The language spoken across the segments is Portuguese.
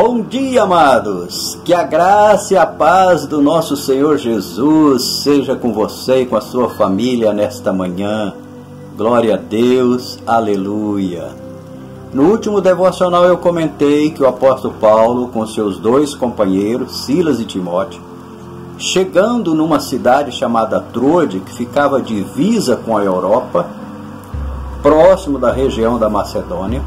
Bom dia, amados! Que a graça e a paz do nosso Senhor Jesus seja com você e com a sua família nesta manhã. Glória a Deus, aleluia! No último devocional eu comentei que o apóstolo Paulo, com seus dois companheiros, Silas e Timóteo, chegando numa cidade chamada Troade, que ficava divisa com a Europa, próximo da região da Macedônia,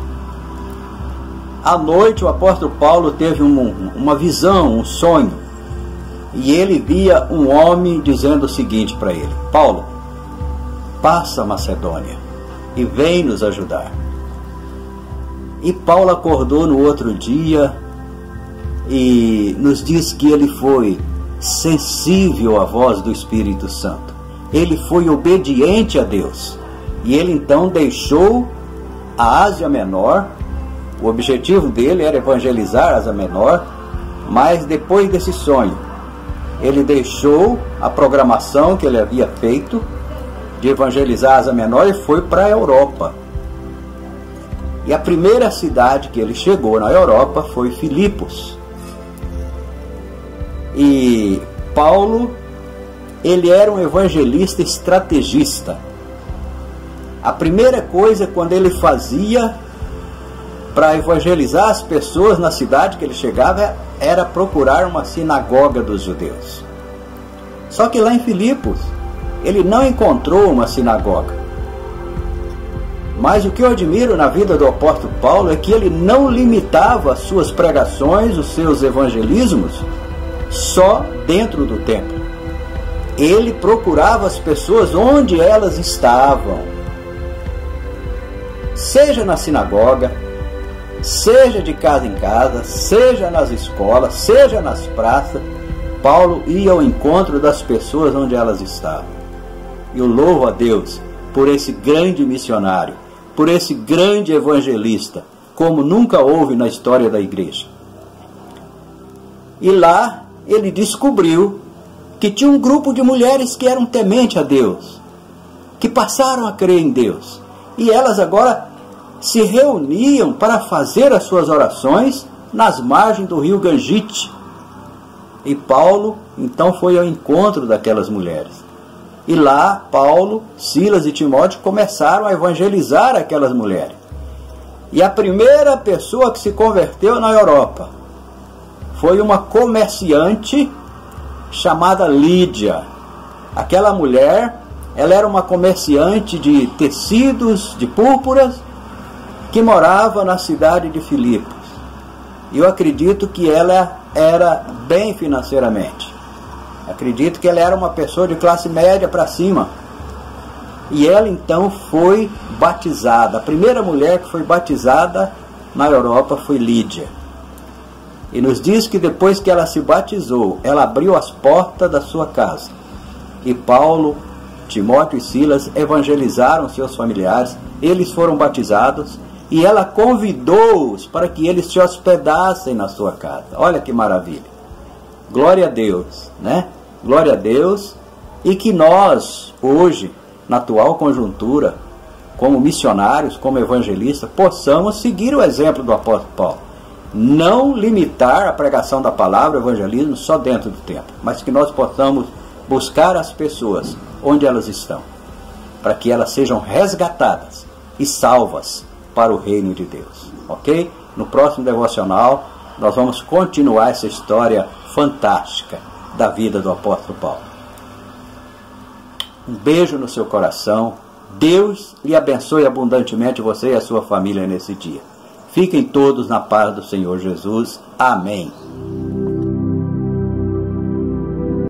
à noite o apóstolo Paulo teve uma visão, um sonho, e ele via um homem dizendo o seguinte para ele: Paulo, passa a Macedônia e vem nos ajudar. E Paulo acordou no outro dia e nos diz que ele foi sensível à voz do Espírito Santo. Ele foi obediente a Deus. E ele então deixou a Ásia Menor. O objetivo dele era evangelizar a Ásia Menor, mas depois desse sonho, ele deixou a programação que ele havia feito de evangelizar a Ásia Menor e foi para a Europa. E a primeira cidade que ele chegou na Europa foi Filipos. E Paulo, ele era um evangelista estrategista. A primeira coisa quando ele fazia para evangelizar as pessoas na cidade que ele chegava era procurar uma sinagoga dos judeus. Só que lá em Filipos ele não encontrou uma sinagoga. Mas o que eu admiro na vida do apóstolo Paulo é que ele não limitava as suas pregações, os seus evangelismos, só dentro do templo. Ele procurava as pessoas onde elas estavam. Seja na sinagoga, seja de casa em casa, seja nas escolas, seja nas praças, Paulo ia ao encontro das pessoas onde elas estavam. Eu louvo a Deus por esse grande missionário, por esse grande evangelista, como nunca houve na história da igreja. E lá ele descobriu que tinha um grupo de mulheres que eram tementes a Deus, que passaram a crer em Deus. E elas agora se reuniam para fazer as suas orações nas margens do rio Gangite. E Paulo então foi ao encontro daquelas mulheres. E lá Paulo, Silas e Timóteo começaram a evangelizar aquelas mulheres. E a primeira pessoa que se converteu na Europa foi uma comerciante chamada Lídia. Aquela mulher, ela era uma comerciante de tecidos, de púrpuras, que morava na cidade de Filipos. E eu acredito que ela era bem financeiramente. Acredito que ela era uma pessoa de classe média para cima. E ela então foi batizada. A primeira mulher que foi batizada na Europa foi Lídia. E nos diz que depois que ela se batizou, ela abriu as portas da sua casa. E Paulo, Timóteo e Silas evangelizaram seus familiares. Eles foram batizados. E ela convidou-os para que eles se hospedassem na sua casa. Olha que maravilha. Glória a Deus, né? Glória a Deus. E que nós, hoje, na atual conjuntura, como missionários, como evangelistas, possamos seguir o exemplo do apóstolo Paulo. Não limitar a pregação da palavra, o evangelismo, só dentro do templo, mas que nós possamos buscar as pessoas onde elas estão, para que elas sejam resgatadas e salvas para o reino de Deus, ok? No próximo devocional nós vamos continuar essa história fantástica da vida do apóstolo Paulo. Um beijo no seu coração. Deus lhe abençoe abundantemente você e a sua família nesse dia. Fiquem todos na paz do Senhor Jesus. Amém.